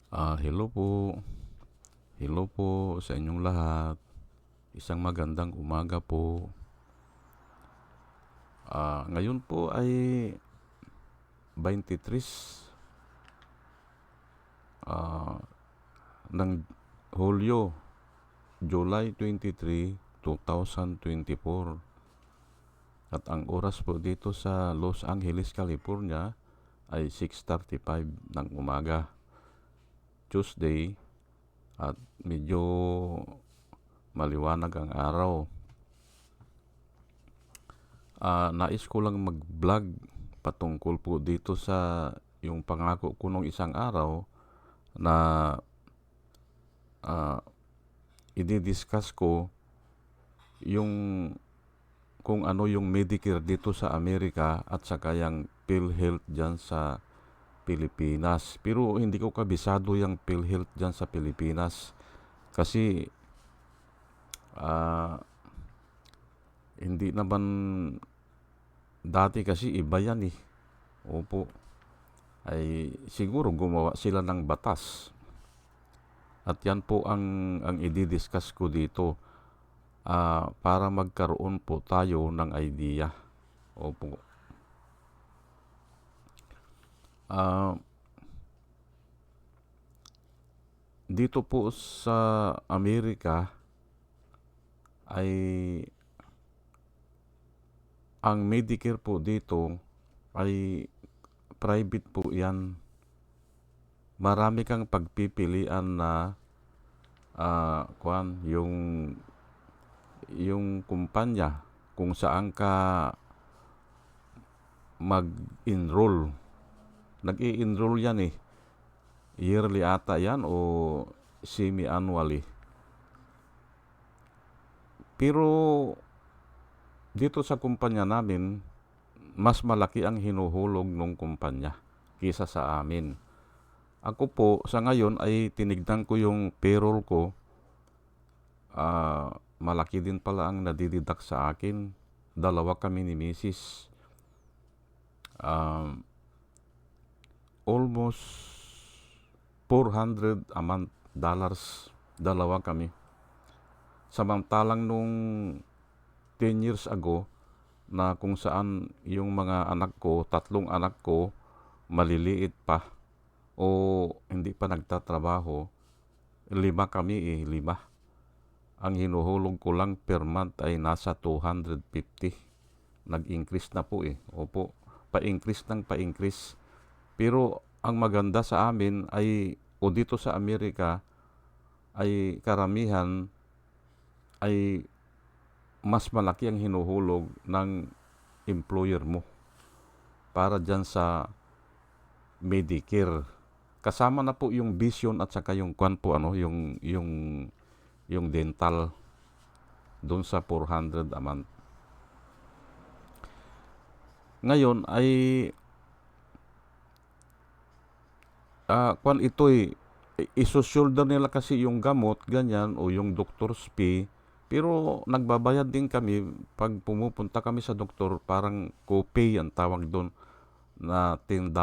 Hello po. Hello po sa inyong lahat. Isang magandang umaga po. Ngayon po ay 23 ah, ng Hulyo, July 23, 2024. At ang oras po dito sa Los Angeles, California ay 6:35 ng umaga. Tuesday at medyo maliwanag ang araw. Nais ko lang mag-vlog patungkol po dito sa yung pangako ko nung isang araw na ah, i-discuss ko yung kung ano yung Medicare dito sa Amerika at saka yung PhilHealth dyan sa Pilipinas. Pero hindi ko kabisado yung PhilHealth dyan sa Pilipinas kasi ah, hindi naman dati kasi iba yan eh. Opo. Ay siguro gumawa sila ng batas. At yan po ang i-discuss ko dito para magkaroon po tayo ng idea. Opo. Ah, Dito po sa Amerika ay ang Medicare po dito ay private po yan. Marami kang pagpipilian na yung kumpanya kung saan ka mag-enroll. Nag-i-enroll yan eh. Yearly ata yan o semi-annually. Pero dito sa kumpanya namin, mas malaki ang hinuhulog ng kumpanya kisa sa amin. Ako po, sa ngayon ay tinignan ko yung payroll ko. Malaki din pala ang nadididak sa akin. Dalawa kami ni Mrs. Um, Almost 400 a month dollars. Dalawa kami. Samantalang nung 10 years ago, na kung saan yung mga anak ko, tatlong anak ko, maliliit pa o hindi pa nagtatrabaho, 5 kami. Ang hinuhulog ko lang per month ay nasa 250. Nag-increase na po eh. Opo, pa-increase ng pa-increase. Pero ang maganda sa amin ay, o dito sa Amerika, ay karamihan ay mas malaki ang hinuhulog ng employer mo para dyan sa Medicare. Kasama na po yung vision at saka yung yung dental doon sa 400 a month. Ngayon ay ito'y iso-shoulder nila kasi yung gamot, ganyan, o yung doctor's fee. Pero nagbabayad din kami pag pumupunta kami sa doktor, parang copay ang tawag doon na $10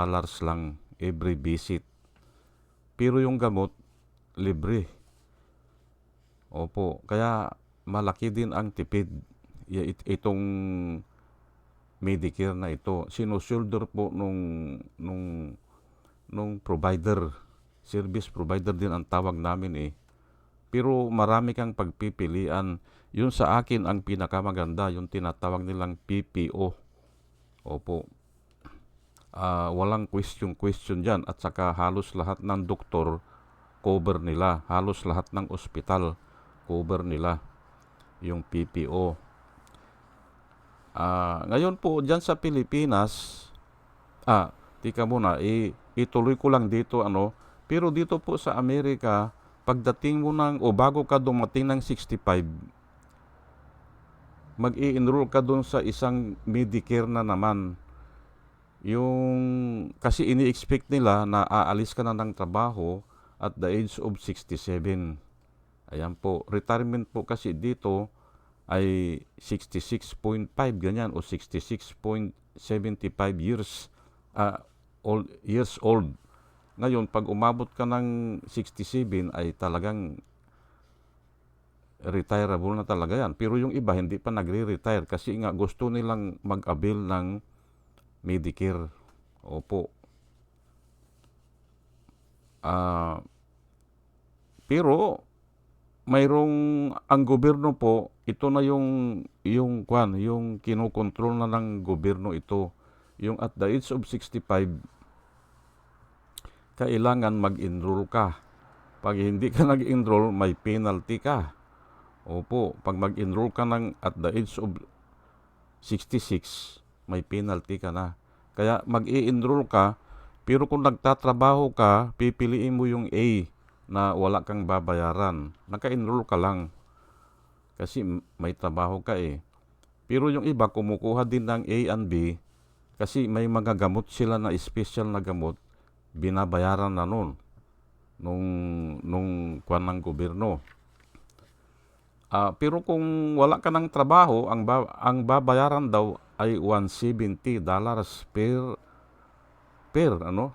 lang every visit. Pero yung gamot, libre. Opo, kaya malaki din ang tipid. Itong Medicare na ito. Sinusulder po nung provider. Service provider din ang tawag namin eh. Pero marami kang pagpipilian. Yun sa akin ang pinakamaganda, yung tinatawag nilang PPO. Opo. Walang question dyan. At saka halos lahat ng doktor cover nila. Halos lahat ng ospital cover nila yung PPO. Ngayon po dyan sa Pilipinas, tika muna, ituloy ko lang dito pero dito po sa Amerika, pagdating mo o bago ka dumating ng 65, mag-i-enroll ka doon sa isang Medicare na naman. Kasi ini-expect nila na aalis ka na ng trabaho at the age of 67. Ayan po, retirement po kasi dito ay 66.5 ganyan o 66.75 years old. Ngayon, pag umabot ka ng 67 ay talagang retireable na talaga yan. Pero yung iba hindi pa nagre-retire kasi nga gusto nilang mag-avail ng Medicare. Opo. Ah, pero mayroong ang gobyerno po, ito na yung kinokontrol na ng gobyerno ito. Yung at the age of 65, kailangan mag-enroll ka. Pag hindi ka nag-enroll, may penalty ka. Opo, pag mag-enroll ka at the age of 66, may penalty ka na. Kaya mag-i-enroll ka, pero kung nagtatrabaho ka, pipiliin mo yung A na wala kang babayaran. Naka-enroll ka lang kasi may trabaho ka eh. Pero yung iba, kumukuha din ng A and B kasi may mga gamot sila na special na gamot, binabayaran na nun nung kwan ng gobyerno. Pero kung wala ka ng trabaho, ang babayaran daw ay $170 per ano.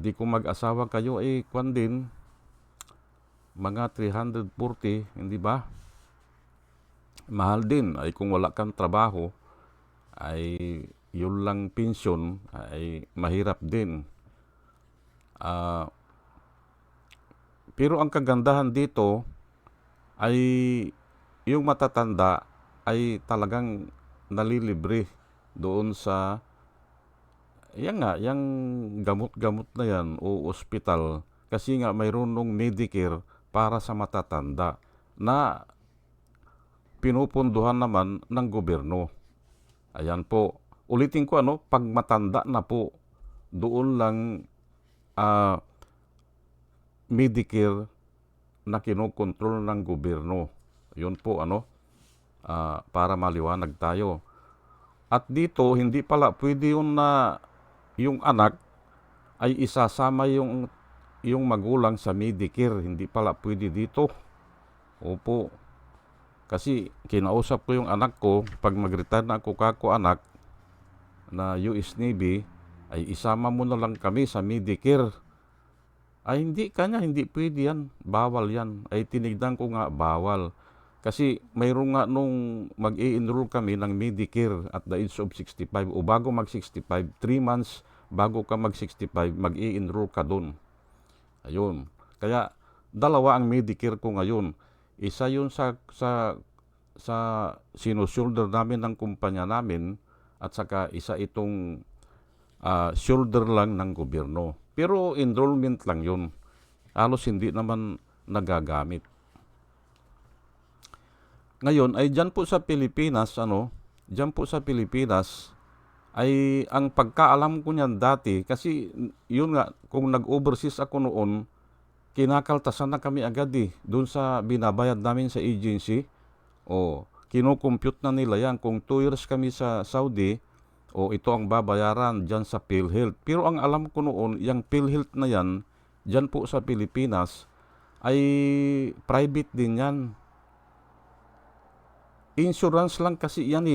Di kung mag-asawa kayo ay kwan din, mga 340, hindi ba? Mahal din. Ay kung wala kang trabaho, ay yun lang pensyon, ay mahirap din. Pero ang kagandahan dito ay yung matatanda ay talagang nalilibre doon sa yung gamot-gamot na yan o ospital kasi nga mayroon ng Medicare para sa matatanda na pinupunduhan naman ng gobyerno. Ayan po. Ulitin ko pag matanda na po, doon lang Medicare na kinokontrol ng gobyerno. Yun po para maliwanag tayo. At dito, hindi pala pwede yun na yung anak ay isasama yung magulang sa Medicare. Hindi pala pwede dito. Opo. Kasi kinausap ko yung anak ko, pag mag-retire na ako kako anak na US Navy, ay isama mo na lang kami sa Medicare. Ay hindi hindi pwede yan. Bawal yan. Ay tinignan ko nga, bawal. Kasi mayroon nga nung mag-i-enroll kami ng Medicare at the age of 65 o bago mag-65, 3 months bago ka mag-65, mag-i-enroll ka doon. Ayun. Kaya dalawa ang Medicare ko ngayon. Isa yun sa sinusulder namin ng kumpanya namin at saka isa itong shoulder lang ng gobyerno. Pero enrollment lang yun. Halos hindi naman nagagamit. Ngayon ay dyan po sa Pilipinas, ay ang pagkaalam ko niyan dati, kasi yun nga, kung nag-overseas ako noon, kinakaltasan na kami agad doon sa binabayad namin sa agency. Kinocompute na nila yan. Kung 2 years kami sa Saudi, ito ang babayaran dyan sa PhilHealth. Pero ang alam ko noon, yung PhilHealth na yan, dyan po sa Pilipinas, ay private din yan. Insurance lang kasi yan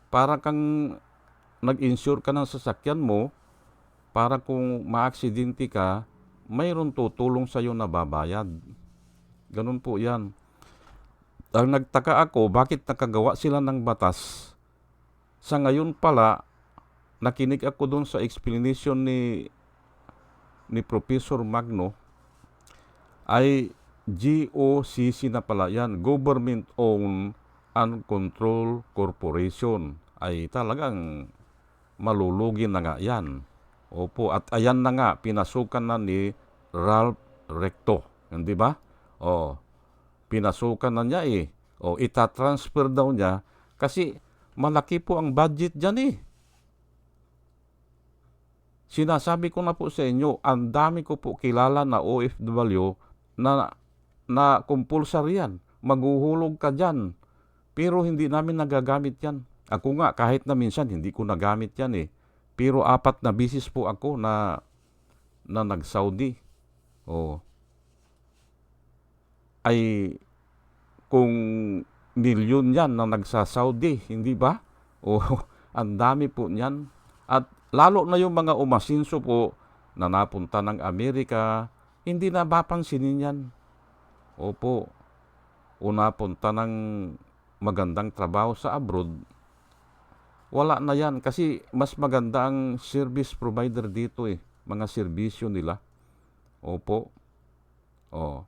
Para kang nag-insure ka ng sasakyan mo, para kung ma-aksidente ka, mayroon tutulong sa'yo na babayad. Ganun po yan. Ang nagtaka ako, bakit nakagawa sila ng batas? Sa ngayon pala, nakinig ako doon sa explanation ni Professor Magno, ay GOCC na pala yan, Government-Owned Uncontrolled Corporation. Ay talagang malulugi na nga yan. Opo, at ayan na nga, pinasukan na ni Ralph Recto. Hindi ba? Pinasukan na niya itatransfer daw niya kasi malaki po ang budget dyan Sinasabi ko na po sa inyo, ang dami ko po kilala na OFW na compulsory yan. Maghuhulog ka dyan. Pero hindi namin nagagamit yan. Ako nga, kahit na minsan, hindi ko nagamit yan Pero 4 na bisis po ako na nag-Saudi. Ay, kung milyon yan na nagsa-Saudi, hindi ba? Ang dami po niyan. At lalo na yung mga umasinso po, na napunta ng Amerika, hindi na papansinin yan. Opo, o napunta ng magandang trabaho sa abroad, wala na yan kasi mas maganda ang service provider dito mga serbisyo nila. Opo. Oh.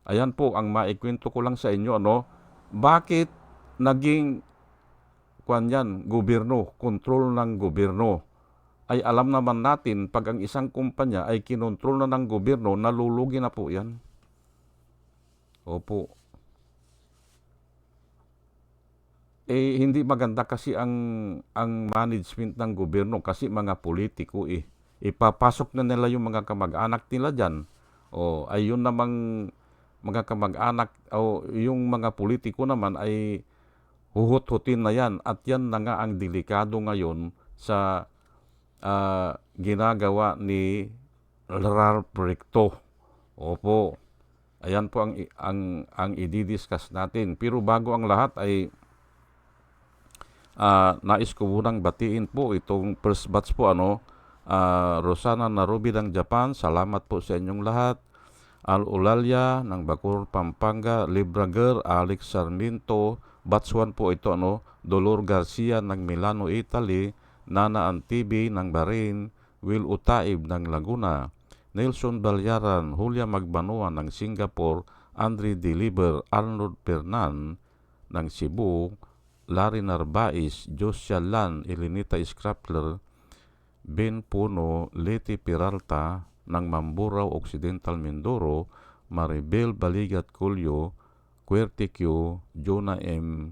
Ayan po ang maikwento ko lang sa inyo, bakit naging gobyerno, kontrol ng gobyerno. Ay alam naman natin, pag ang isang kumpanya ay kinontrol na ng gobyerno, nalulugi na po yan. Opo. Hindi maganda kasi ang management ng gobyerno kasi mga politiko ipapasok na nila yung mga kamag-anak nila dyan. Ay yun namang mga kamag-anak o yung mga politiko naman ay huhut-hutin na yan. At yan na nga ang delikado ngayon sa ginagawa ni Ralph Recto. Opo. Ayan po ang i-discuss natin. Pero bago ang lahat ay nais ko munang batiin po itong first batch po Rosana Narubi ng Japan, salamat po sa inyong lahat. Al Ulalya ng Bacoor, Pampanga, Librager, Alex Sarmiento, batch 1 po ito Dolor Garcia ng Milano, Italy, Nana Antibi ng Bahrain, Will Utaib ng Laguna, Nelson Balyaran, Julia Magbanua ng Singapore, Andre Deliver, Arnold Pernan ng Cebu, Larry Narbais, Josia Lan, Elenita Scrappler, Ben Puno, Leti Peralta ng Mamburao Occidental Mindoro, Maribel Baligat Colio, Querte Q, Jonah M,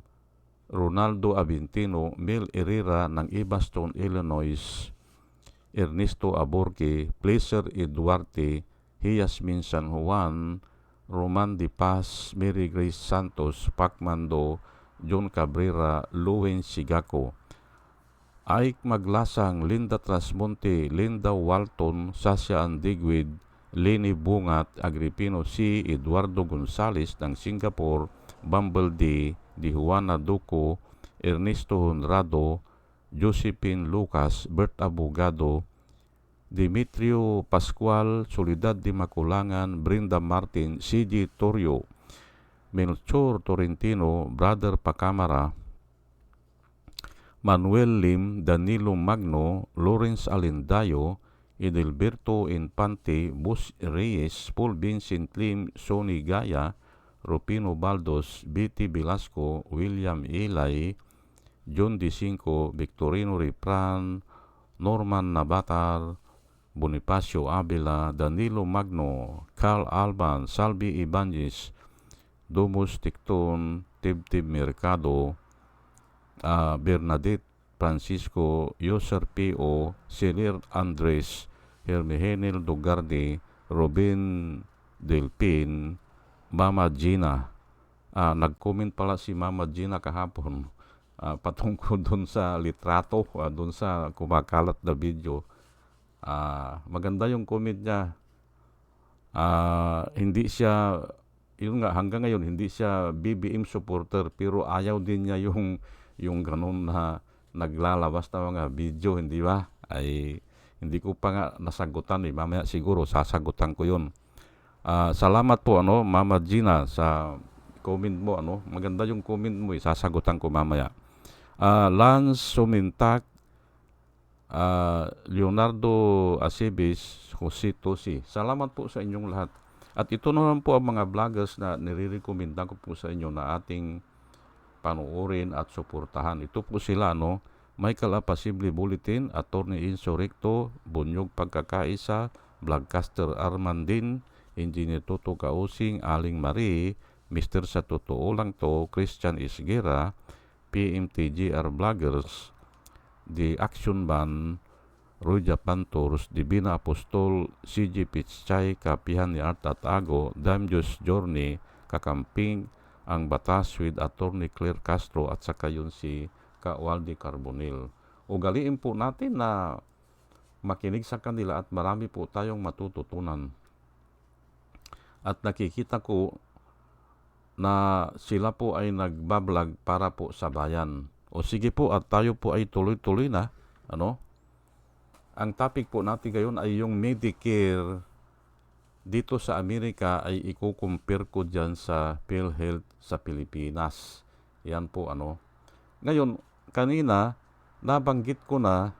Ronaldo Aventino, Mel Herrera ng Evanston, Illinois, Ernesto Aborque, Placer Eduarte, Hiasmin San Juan, Roman Di Paz, Mary Grace Santos, Pacmando, John Cabrera, Luen Sigako, Ike Maglasang, Linda Trasmonte, Linda Walton, Sasha Andigwid, Lenny Bungat, Agripino C, Eduardo Gonzales ng Singapore, Bumble D, Di Juana Duco, Ernesto Honrado, Josephine Lucas, Bert Abogado, Dimitrio Pascual, Soledad Di Maculangan, Brenda Martin, CG Torrio, Melchor Torrentino, Brother Pacamara, Manuel Lim, Danilo Magno, Lawrence Alendayo, Edelberto Infante, Bus Reyes, Paul Vincent Lim, Sonny Gaya, Rupino Baldos, Betty Velasco, William Ilay, John D5, Victorino Ripran, Norman Nabatar, Bonifacio Abela, Danilo Magno, Carl Alban, Salvi Ibanez, Domus Ticton, Tibtib Mercado, Bernadette Francisco, Yoser P.O., Celir Andres, Hermehenil Dugarde, Robin Delpin, Mama Gina. Nag-comment pala si Mama Gina kahapon patungkol dun sa litrato, dun sa kumakalat na video. Maganda yung comment niya. Hindi siya, yun nga, hanggang ngayon, hindi siya BBM supporter, pero ayaw din niya yung ganun na naglalabas na mga video, hindi ba? Ay, hindi ko pa nga nasagutan mamaya siguro sasagutan ko yun. Salamat po, Mama Gina, sa comment mo, maganda yung comment mo, sasagutan ko mamaya. Lance Sumintak, Leonardo Acebes, Jose Tosi, salamat po sa inyong lahat. At ito naman po ang mga vloggers na nire-recommenda ko po sa inyo na ating panuorin at suportahan. Ito po sila, Michael Apasible Bulletin, Attorney Insurrecto, Bunyog Pagkakaisa, Vlogcaster Armandin, Engineer Toto Kausing, Aling Marie, Mr. Sa Totoo Lang To, Christian Isguera, PMTGR Vloggers, The Action Band, Roja Pantors, Divina Apostol, CG Pichay, Kapihan ni Art at Ago, Damjus Journey, Kakamping, ang Batas with Attorney Claire Castro at saka yun si Kawaldi Carbonil. Ugaliin po natin na makinig sa kanila at marami po tayong matututunan. At nakikita ko na sila po ay nagbablog para po sa bayan. O sige po, at tayo po ay tuloy-tuloy na, ang topic po natin ngayon ay yung Medicare dito sa Amerika ay i-compare ko dyan sa PhilHealth sa Pilipinas. Yan po ano. Ngayon, kanina, nabanggit ko na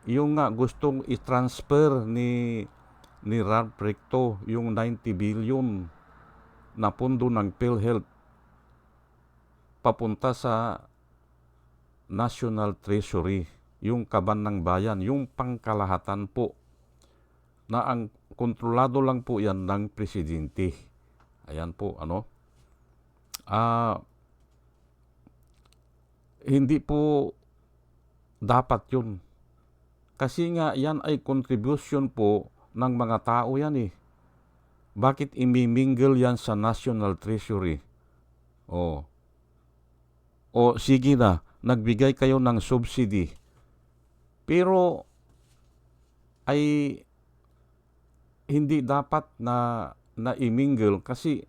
yung nga gustong i-transfer ni Ralph Recto, yung 90 billion na pondo ng PhilHealth papunta sa National Treasury, yung kaban ng bayan, yung pangkalahatan po, na ang kontrolado lang po yan ng presidente. Ayan po, ano. Hindi po dapat yun. Kasi nga yan ay contribution po ng mga tao yan eh. Bakit imimingle yan sa National Treasury? O sige na, nagbigay kayo ng subsidy. Pero ay hindi dapat na imingle kasi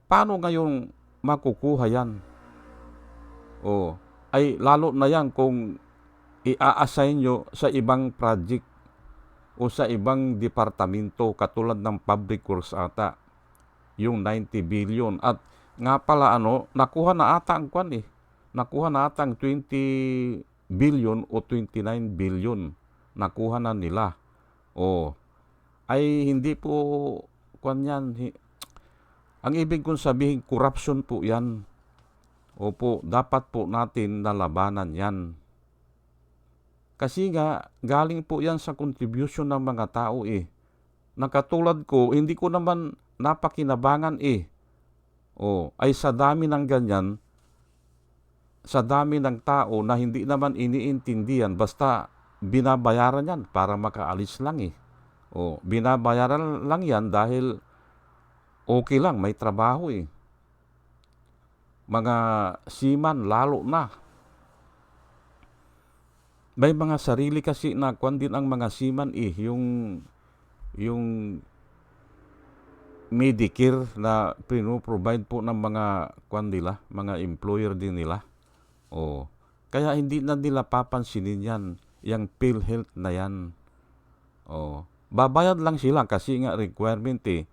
paano ngayong makukuha yan? Ay lalo na yan kung i-assign nyo sa ibang project o sa ibang departamento katulad ng Public Works ata, yung 90 billion. At nga pala nakuha na ata ang kwan eh. Nakuha na ata ang 20 billion o 29 billion. Nakuha na nila. Ay hindi po kwan yan. Ang ibig kong sabihin, corruption po yan. Opo, dapat po natin nalabanan yan. Kasi nga, galing po yan sa contribution ng mga tao eh. Nakatulad ko, hindi ko naman napakinabangan eh. Ay sa dami ng ganyan, sa dami ng tao na hindi naman iniintindihan, basta binabayaran yan para makaalis lang eh. Binabayaran lang yan dahil okay lang, may trabaho eh. Mga seaman, lalo na. May mga sarili kasi na kwan din ang mga seaman eh, yung Medicare na provide po ng mga kwan nila, mga employer din nila. Kaya hindi na nila papansinin yan, yung PhilHealth na yan. Babayad lang sila kasi nga requirement eh.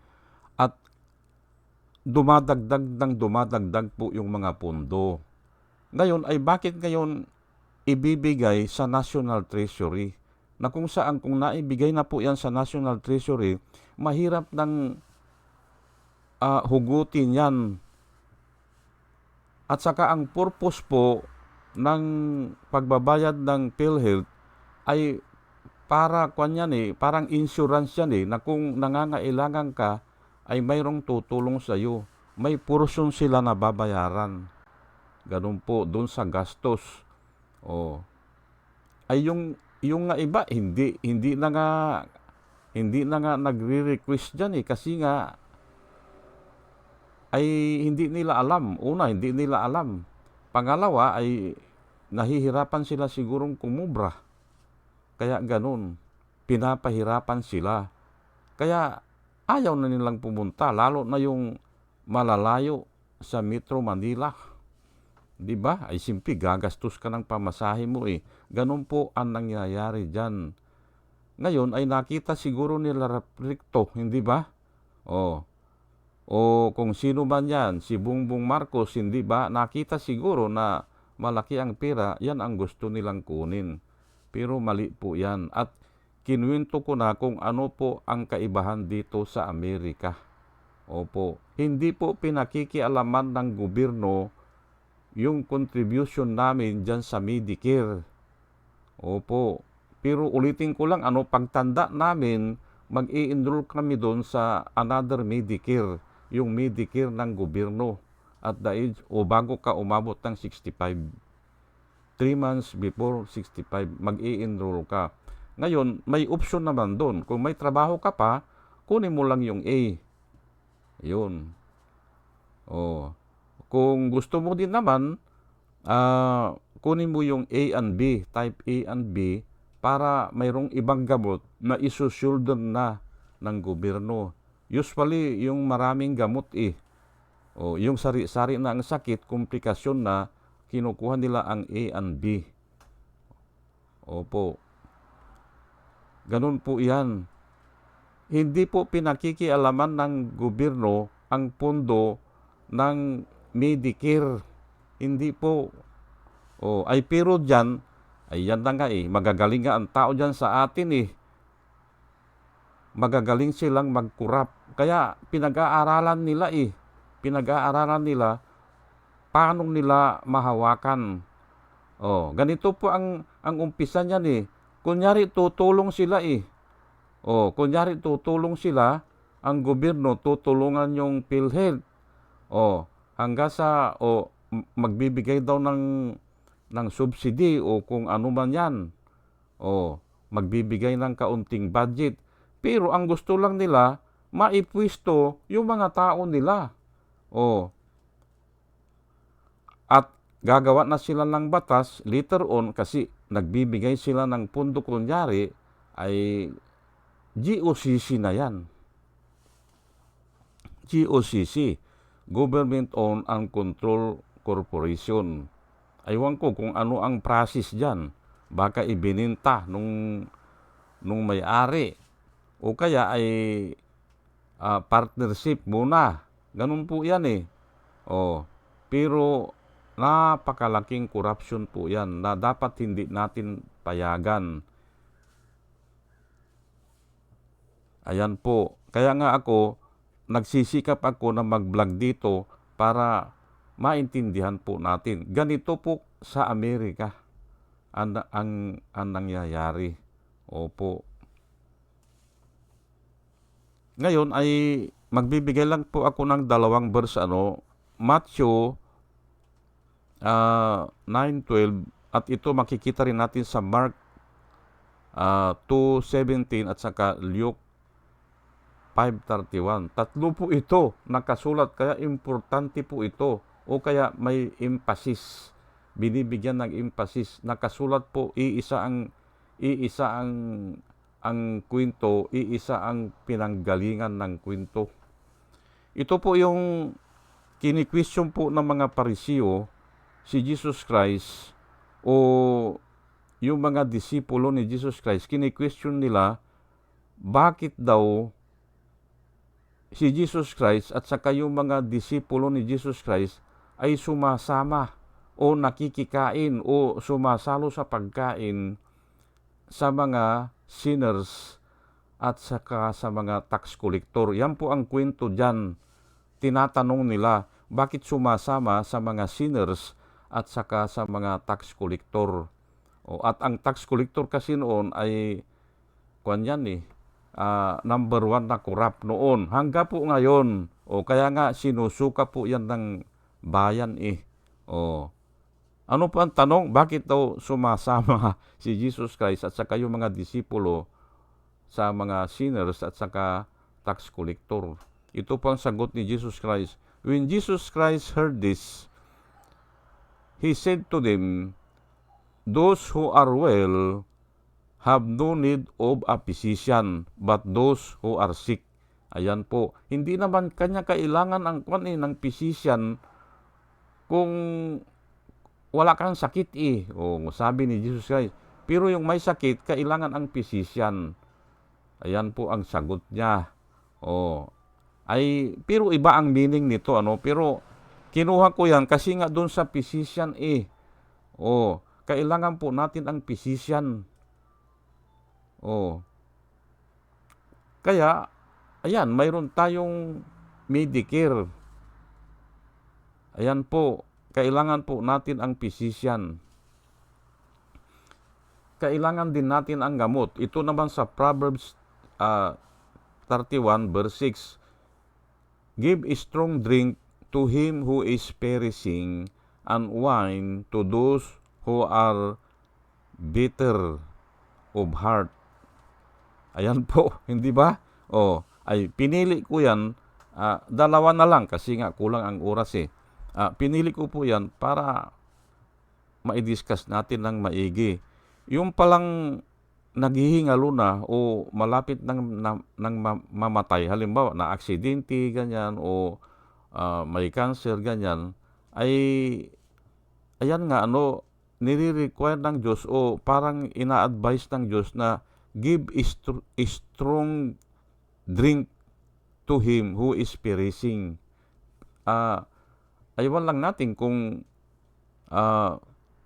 At dumadagdag po yung mga pondo. Ngayon ay bakit ngayon ibibigay sa National Treasury? Na kung saan kung naibigay na po yan sa National Treasury, mahirap ng hugutin yan. At saka ang purpose po ng pagbabayad ng PhilHealth ay para parang insurance yan eh, na kung nangangailangan ka ay mayroong tutulong sa iyo. May portion sila na babayaran. Ganun po doon sa gastos. Ay yung nga iba hindi na nga nagre-request diyan eh kasi nga ay hindi nila alam. Una, hindi nila alam. Pangalawa ay nahihirapan sila sigurong kumubra. Kaya ganun, pinapahirapan sila. Kaya ayaw na nilang pumunta, lalo na yung malalayo sa Metro Manila. Diba? Ay simple, gagastos ka ng pamasahe mo eh. Ganun po ang nangyayari dyan. Ngayon ay nakita siguro nila Recto, hindi ba? O kung sino man yan, si Bongbong Marcos, hindi ba? Nakita siguro na malaki ang pera, yan ang gusto nilang kunin. Pero mali po yan. At kinuwento ko na kung ano po ang kaibahan dito sa Amerika. Hindi po pinakikialaman ng gobyerno yung contribution namin dyan sa Medicare. Pero ulitin ko lang, pagtanda namin, mag-i-enroll kami doon sa another Medicare, yung Medicare ng gobyerno at the age bago ka umabot ng 65. 3 months before 65, mag-i-enroll ka. Ngayon, may option naman doon. Kung may trabaho ka pa, kunin mo lang yung A. Yun. Kung gusto mo din naman, kunin mo yung A and B, type A and B, para mayroong ibang gamot na isushoulder na ng gobyerno. Usually, yung maraming gamot yung sari-sari na ang sakit, komplikasyon na, kinukuha nila ang A and B. Ganun po yan. Hindi po pinakikialaman ng gobyerno ang pondo ng Medicare. Hindi po. Ay pero dyan, ay yan na nga magagaling nga ang tao dyan sa atin Magagaling silang magkurap. Kaya pinag-aaralan nila Pinag-aaralan nila paano nila mahawakan. Ganito po ang umpisa niyan Kunyari tutulong sila kunyari tutulong sila, ang gobyerno tutulungan yung PhilHealth. Hanggang sa magbibigay daw ng subsidy o kung ano man yan. Magbibigay ng kaunting budget. Pero ang gusto lang nila, maipwisto yung mga tao nila. At gagawa na sila ng batas later on kasi nagbibigay sila ng pondo kunyari ay GOCC na yan. GOCC, Government Owned and Controlled Corporation. Aywan ko kung ano ang process dyan. Baka ibininta nung may-ari. O kaya ay partnership muna. Ganun po yan Pero napakalaking corruption po yan na dapat hindi natin payagan. Ayan po. Kaya nga ako, nagsisikap ako na mag-vlog dito para maintindihan po natin. Ganito po sa Amerika ang nangyayari. Opo. Ngayon ay magbibigay lang po ako ng dalawang verse Matthew 9:12 at ito makikita rin natin sa Mark 2:17 at saka Luke 5:31. Tatlo po ito nakasulat kaya importante po ito o kaya may emphasis. Binibigyan ng emphasis. Nakasulat po iisa ang kwento, iisa ang pinanggalingan ng kwento. Ito po yung kini-question po ng mga Pariseo si Jesus Christ o yung mga disipulo ni Jesus Christ. Kini-question nila bakit daw si Jesus Christ at saka yung mga disipulo ni Jesus Christ ay sumasama o nakikikain o sumasalo sa pagkain sa mga sinners at saka sa mga tax collector. Yan po ang kwento dyan. Tinatanong nila, bakit sumasama sa mga sinners at saka sa mga tax collector? At ang tax collector kasi noon ay number 1 na corrupt noon. Hanggang po ngayon. Kaya nga sinusuka po yan ng bayan Ano po ang tanong? Bakit daw sumasama si Jesus Christ at saka yung mga disipulo sa mga sinners at saka tax collector? Ito po ang sagot ni Jesus Christ. When Jesus Christ heard this, He said to them, those who are well have no need of a physician, but those who are sick. Ayan po. Hindi naman kanya kailangan ng physician kung wala kang sakit sabi ni Jesus Christ. Pero yung may sakit, kailangan ang physician. Ayan po ang sagot niya. Pero iba ang meaning nito, pero kinuha ko yan kasi nga doon sa physician kailangan po natin ang physician. Kaya, ayan, mayroon tayong Medicare. Ayan po, kailangan po natin ang physician. Kailangan din natin ang gamot. Ito naman sa Proverbs 31 verse 6. Give a strong drink to him who is perishing, and wine to those who are bitter of heart. Ayan po, hindi ba? Ay pinili ko yan, dalawa na lang kasi nga kulang ang oras pinili ko po yan para ma-discuss natin ng maigi. Yung palang naghihingalo na o malapit nang mamatay, halimbawa na aksidente, ganyan, o may cancer, ganyan, ay ayan nga nire-require ng Diyos o parang ina-advise ng Diyos na give a strong drink to him who is perishing. Aywan lang natin kung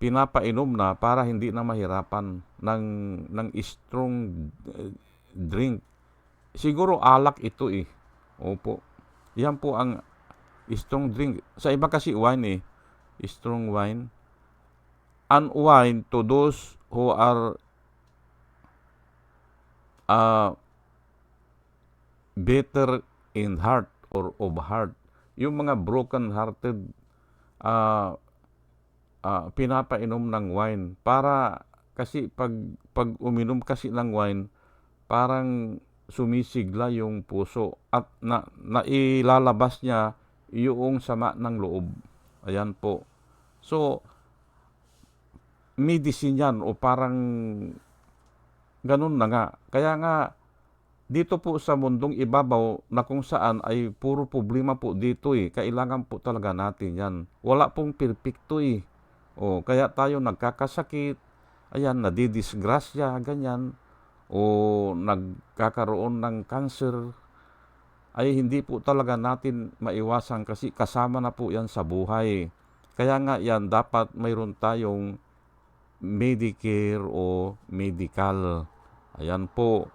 pinapainom na para hindi na mahirapan ng strong drink. Siguro alak ito eh. Opo. Yan po ang strong drink. Sa iba kasi wine eh. Strong wine. And wine to those who are better in heart or of heart. Yung mga broken-hearted pinapainom ng wine para kasi pag uminom kasi ng wine parang sumisigla yung puso at nailalabas niya yung sama ng loob. Ayan po. So medicine yan o parang ganun na nga. Kaya nga dito po sa mundong ibabaw na kung saan ay puro problema po dito eh. Kailangan po talaga natin yan. Wala pong perfecto eh. O, kaya tayo nagkakasakit, ayan, nadidisgrasya, ganyan. O nagkakaroon ng cancer. Ay hindi po talaga natin maiwasan kasi kasama na po yan sa buhay. Kaya nga yan, dapat mayroon tayong Medicare o medical. Ayan po.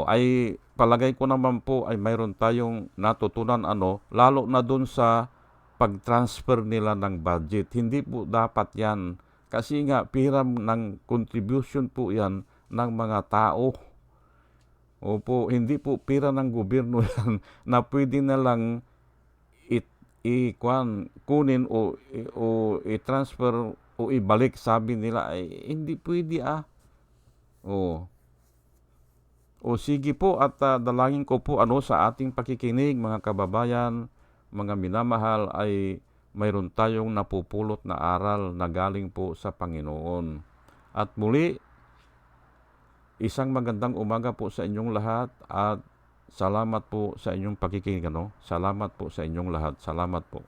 Ay palagay ko naman po ay mayroon tayong natutunan lalo na dun sa pag-transfer nila ng budget. Hindi po dapat yan. Kasi nga, piram ng contribution po yan ng mga tao. Opo, hindi po pira ng gobyerno yan na pwede na lang kunin o i-transfer o ibalik, sabi nila ay hindi pwede O sige po at dalangin ko po sa ating pakikinig mga kababayan, mga minamahal ay mayroon tayong napupulot na aral na galing po sa Panginoon. At muli, isang magandang umaga po sa inyong lahat at salamat po sa inyong pakikinig. Salamat po sa inyong lahat. Salamat po.